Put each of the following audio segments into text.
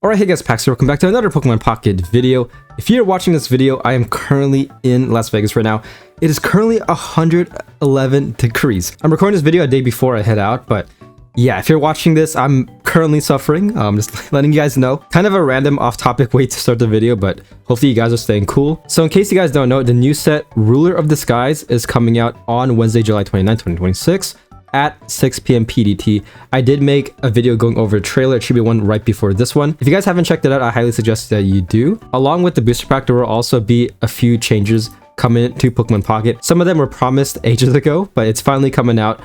Alright, hey guys, Pax here. Welcome back to another Pokemon Pocket video. If you're watching this video, I am currently in Las Vegas right now. It is currently 111 degrees. I'm recording this video a day before I head out, but yeah, if you're watching this, I'm currently suffering. Just letting you guys know. Kind of a random off-topic way to start the video, but hopefully you guys are staying cool. So in case you guys don't know, the new set Ruler of the Skies is coming out on Wednesday, July 29, 2026. At 6 p.m. PDT. I did make a video going over a trailer. It should be one right before this one. If you guys haven't checked it out, I highly suggest that you do. Along with the booster pack, there will also be a few changes coming to Pokemon Pocket. Some of them were promised ages ago, but it's finally coming out,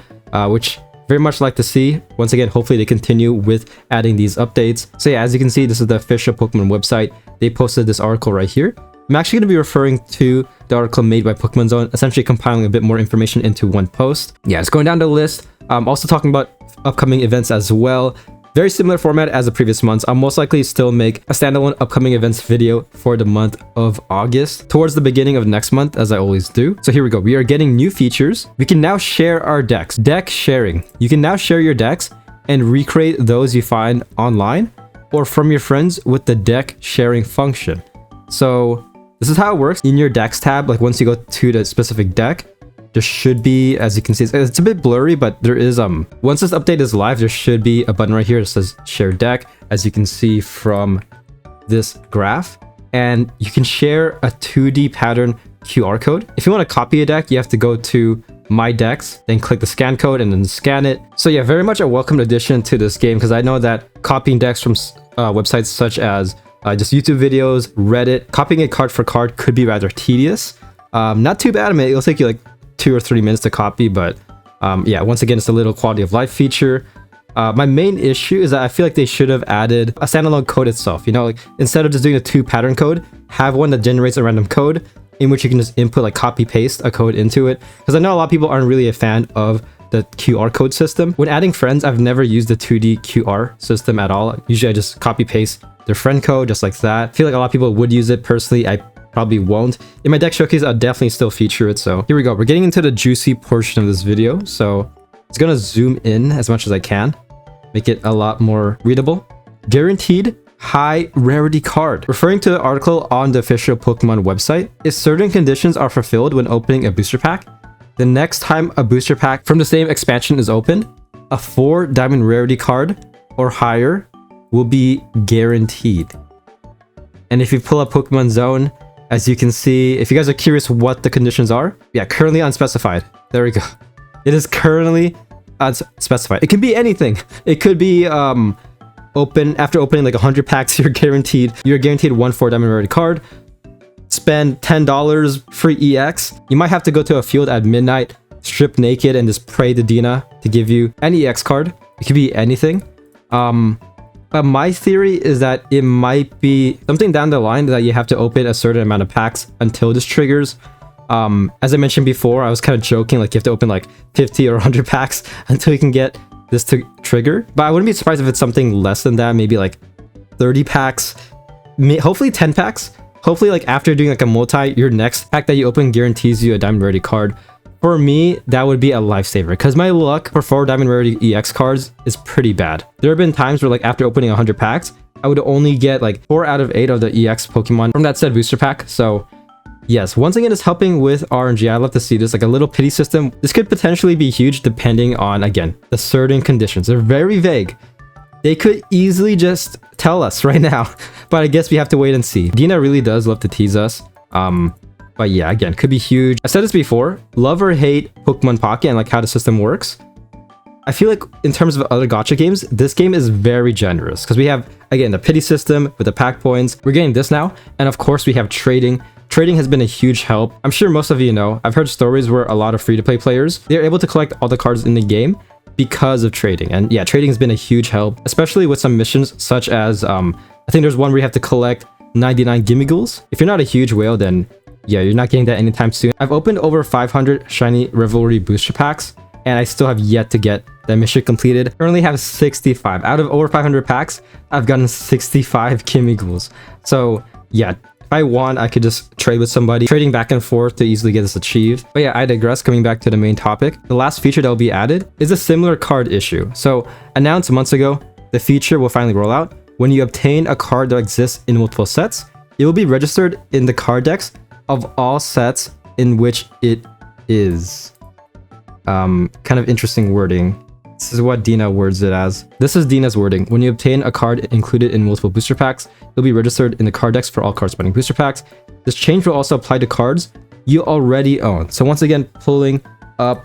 which very much like to see. Once again, hopefully they continue with adding these updates. So yeah, as you can see, this is the official Pokemon website. They posted this article right here. I'm actually going to be referring to the article made by Pokemon Zone, essentially compiling a bit more information into one post. Yeah, it's going down the list. Also talking about upcoming events as well. Very similar format as the previous months. I'll most likely still make a standalone upcoming events video for the month of August, towards the beginning of next month, as I always do. So here we go. We are getting new features. We can now share our decks. Deck sharing. You can now share your decks and recreate those you find online or from your friends with the deck sharing function. So this is how it works. In your decks tab, like once you go to the specific deck, there should be, as you can see, it's a bit blurry, but there is, once this update is live, there should be a button right here that says share deck, as you can see from this graph. And you can share a 2D pattern QR code. If you want to copy a deck, you have to go to My Decks, then click the scan code and then scan it. So yeah, very much a welcome addition to this game, because I know that copying decks from websites such as just YouTube videos, Reddit, copying it card for card could be rather tedious. Not too bad. I mean, it'll take you like 2 or 3 minutes to copy, but yeah, once again, it's a little quality of life feature. My main issue is that I feel like they should have added a standalone code itself. You know, like instead of just doing a 2 pattern code, have one that generates a random code in which you can just input, like copy paste a code into it. Because I know a lot of people aren't really a fan of the QR code system. When adding friends, I've never used the 2D QR system at all. Usually I just copy paste their friend code just like that. I feel like a lot of people would use it. Personally, I probably won't. In my deck showcase, I'll definitely still feature it. So here we go. We're getting into the juicy portion of this video. So it's gonna zoom in as much as I can, make it a lot more readable. Guaranteed high rarity card. Referring to the article on the official Pokemon website, if certain conditions are fulfilled when opening a booster pack, the next time a booster pack from the same expansion is opened, a 4 diamond rarity card or higher will be guaranteed. And if you pull up Pokemon Zone, as you can see, if you guys are curious what the conditions are, yeah, currently unspecified. There we go. It is currently unspecified. It could be anything. It could be after opening like 100 packs, you're guaranteed 1 4 diamond rarity card. Spend $10 free EX. You might have to go to a field at midnight, strip naked, and just pray to Dina to give you an EX card. It could be anything. But my theory is that it might be something down the line that you have to open a certain amount of packs until this triggers. As I mentioned before, I was kind of joking, like you have to open like 50 or 100 packs until you can get this to trigger. But I wouldn't be surprised if it's something less than that, maybe like 30 packs, hopefully 10 packs. Hopefully, like after doing like a multi, your next pack that you open guarantees you a diamond rarity card. For me, that would be a lifesaver, because my luck for 4 diamond rarity EX cards is pretty bad. There have been times where like after opening 100 packs, I would only get like 4 out of 8 of the EX Pokemon from that said booster pack. So yes, once again, it's helping with RNG. I'd love to see this, like a little pity system. This could potentially be huge depending on, again, the certain conditions. They're very vague. They could easily just tell us right now, but I guess we have to wait and see. Dina really does love to tease us. But yeah, again, could be huge. I said this before, love or hate Pokemon Pocket and like how the system works. I feel like in terms of other gacha games, this game is very generous because we have, again, the pity system with the pack points. We're getting this now. And of course we have trading. Trading has been a huge help. I'm sure most of you know, I've heard stories where a lot of free-to-play players, they're able to collect all the cards in the game because of trading. And yeah, trading has been a huge help, especially with some missions such as, I think there's one where you have to collect 99 Gimmigholes. If you're not a huge whale, then yeah, you're not getting that anytime soon. I've opened over 500 shiny Revelry booster packs, and I still have yet to get that mission completed. I currently have 65. Out of over 500 packs, I've gotten 65 Gimmigholes. So yeah, if I want, I could just trade with somebody, trading back and forth to easily get this achieved. But yeah, I digress. Coming back to the main topic, the last feature that will be added is a similar card issue. So announced months ago, the feature will finally roll out. when you obtain a card that exists in multiple sets, it will be registered in the card decks of all sets in which it is. Kind of interesting wording. This is what Dina words it as. This is Dina's wording. When you obtain a card included in multiple booster packs, it'll be registered in the card decks for all corresponding booster packs. This change will also apply to cards you already own. So once again, pulling up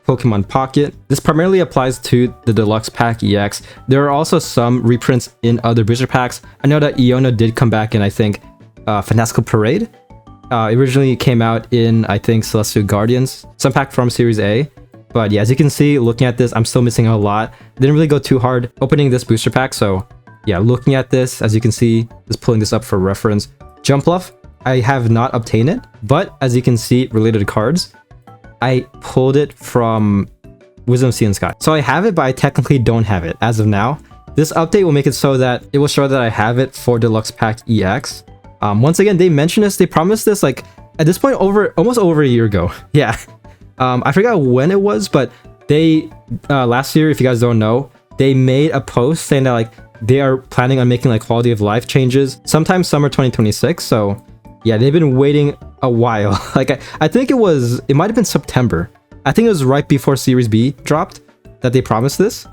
Pokemon Pocket. This primarily applies to the Deluxe Pack EX. There are also some reprints in other booster packs. I know that Iona did come back in, I think, Fantastical Parade. It originally came out in, I think, Celestial Guardians, some pack from Series A. But yeah, as you can see, looking at this, I'm still missing a lot. Didn't really go too hard opening this booster pack. So yeah, looking at this, as you can see, just pulling this up for reference. Jumpluff, I have not obtained it, but as you can see, related cards, I pulled it from Wisdom Sea and Sky. So I have it, but I technically don't have it as of now. This update will make it so that it will show that I have it for Deluxe Pack EX. Once again, they mentioned this, they promised this like at this point almost over a year ago. Yeah. I forgot when it was, but they last year, if you guys don't know, they made a post saying that like they are planning on making like quality of life changes sometime summer 2026. So yeah, they've been waiting a while. Like I think it might have been September. I think it was right before Series B dropped that they promised this,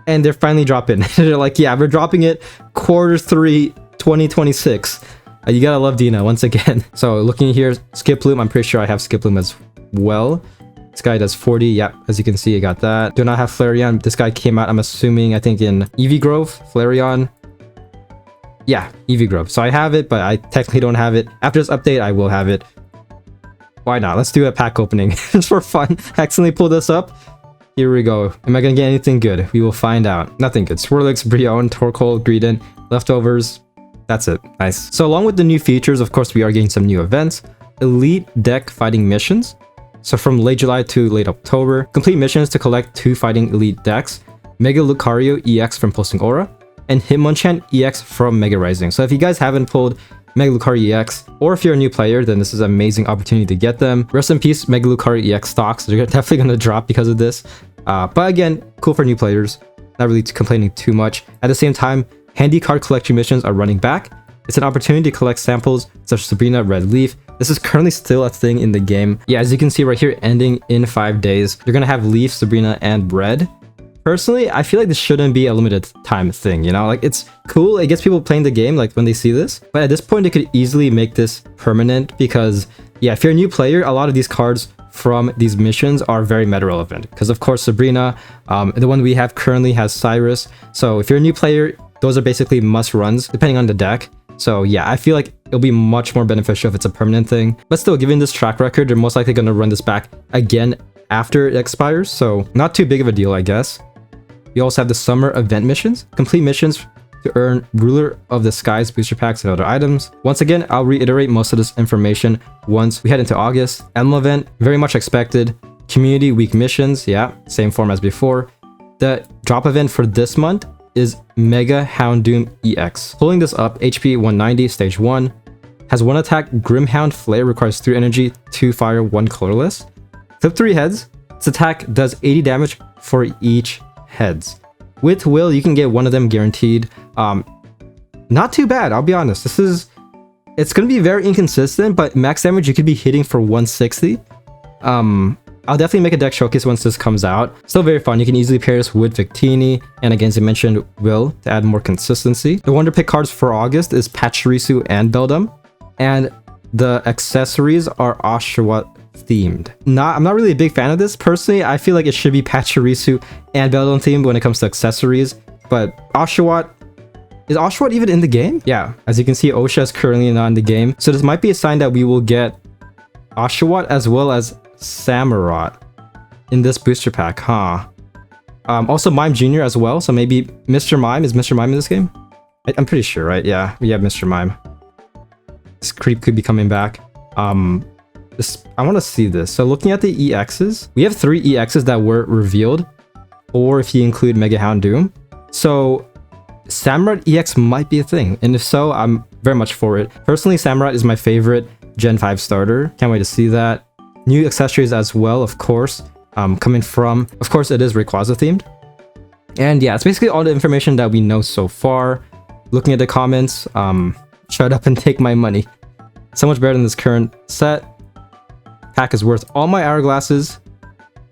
and they're finally dropping. They're like, yeah, we're dropping it Q3 2026. You gotta love Dina once again. So looking here, Skiploom, I'm pretty sure I have Skiploom as well. This guy does 40. Yep, as you can see, I got that. Do not have Flareon. This guy came out, I'm assuming, I think in Eevee Grove, Flareon. Yeah, Eevee Grove. So I have it, but I technically don't have it. After this update, I will have it. Why not? Let's do a pack opening just for fun. Accidentally pull this up. Here we go. Am I gonna get anything good? We will find out. Nothing good. Swirlix, Brionne, Torkoal, Greedent, leftovers. That's it. Nice. So along with the new features, of course, we are getting some new events. Elite deck fighting missions. So from late July to late October, complete missions to collect 2 fighting elite decks, Mega Lucario EX from Pulsing Aura, and Hitmonchan EX from Mega Rising. So if you guys haven't pulled Mega Lucario EX, or if you're a new player, then this is an amazing opportunity to get them. Rest in peace, Mega Lucario EX stocks. They're definitely going to drop because of this. But again, cool for new players. Not really complaining too much. At the same time, handy card collection missions are running back. It's an opportunity to collect samples such as Sabrina, Red Leaf. This is currently still a thing in the game. Yeah, as you can see right here, ending in 5 days. You're gonna have Leaf, Sabrina, and Red. Personally, I feel like this shouldn't be a limited time thing, you know? Like, it's cool, it gets people playing the game, like, when they see this. But at this point, they could easily make this permanent because, yeah, if you're a new player, a lot of these cards from these missions are very meta relevant. Because, of course, Sabrina, the one we have currently has Cyrus. So if you're a new player, those are basically must-runs, depending on the deck. So yeah, I feel like it'll be much more beneficial if it's a permanent thing. But still, given this track record, they're most likely going to run this back again after it expires. So not too big of a deal, I guess. We also have the summer event missions. Complete missions to earn Ruler of the Skies booster packs and other items. Once again, I'll reiterate most of this information once we head into August. Emblem event, very much expected. Community week missions, yeah, same form as before. The drop event for this month is Mega Houndoom EX. Pulling this up, HP 190, stage 1. Has 1 attack, Grimhound Flare, requires 3 energy, 2 fire, 1 colorless. Flip 3 heads. This attack does 80 damage for each heads. With Will, you can get 1 of them guaranteed. Not too bad, I'll be honest. It's gonna be very inconsistent, but max damage you could be hitting for 160. I'll definitely make a deck showcase once this comes out. Still very fun. You can easily pair this with Victini, and again, as I mentioned, Will, to add more consistency. The Wonder Pick cards for August is Pachirisu and Beldum, and the accessories are Oshawott themed. I'm not really a big fan of this. Personally, I feel like it should be Pachirisu and Beldum themed when it comes to accessories, but Oshawott, is Oshawott even in the game? Yeah, as you can see, Osha is currently not in the game, so this might be a sign that we will get Oshawott as well as Samurott in this booster pack, huh? Also Mime Jr. as well, so maybe Mr. Mime. Is Mr. Mime in this game? I'm pretty sure, right? Yeah, we have Mr. Mime. This creep could be coming back. I want to see this. So looking at the EXs, we have 3 EXs that were revealed, or if you include Mega Houndoom. So Samurott EX might be a thing, and if so, I'm very much for it. Personally, Samurott is my favorite Gen 5 starter. Can't wait to see that. New accessories as well, of course, coming from, of course, it is Rayquaza themed. And yeah, it's basically all the information that we know so far. looking at the comments, shut up and take my money. So much better than this current set. Pack is worth all my hourglasses.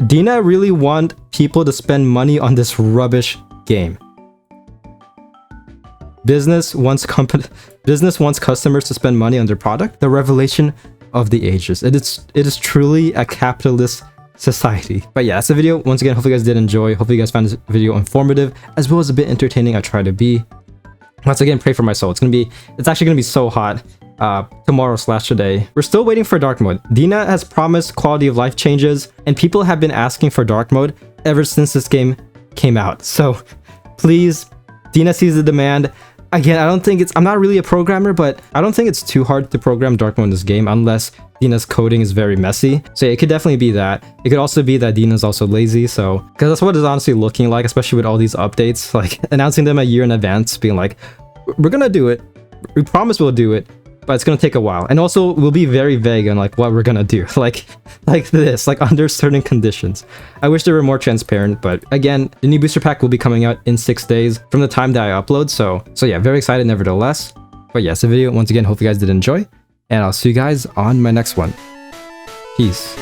Dina really want people to spend money on this rubbish game. Business wants customers to spend money on their product. The revelation of the ages. It is truly a capitalist society. But yeah, that's the video. Once again, hopefully you guys did enjoy. Hopefully you guys found this video informative as well as a bit entertaining. I try to be. Once again, pray for my soul. It's actually gonna be so hot tomorrow/today. We're still waiting for dark mode. Dina has promised quality of life changes, and people have been asking for dark mode ever since this game came out. So please, Dina sees the demand. Again, I'm not really a programmer, but I don't think it's too hard to program dark mode in this game unless Dina's coding is very messy. So yeah, it could definitely be that. It could also be that Dina's also lazy, so because that's what it's honestly looking like, especially with all these updates, like announcing them a year in advance, being like, we're gonna do it, we promise we'll do it, but it's gonna take a while. And also we'll be very vague on like what we're gonna do, like this, like under certain conditions. I wish they were more transparent, but again, the new booster pack will be coming out in 6 days from the time that I upload, so yeah, very excited nevertheless. But yes, the video, once again, hope you guys did enjoy, and I'll see you guys on my next one. Peace.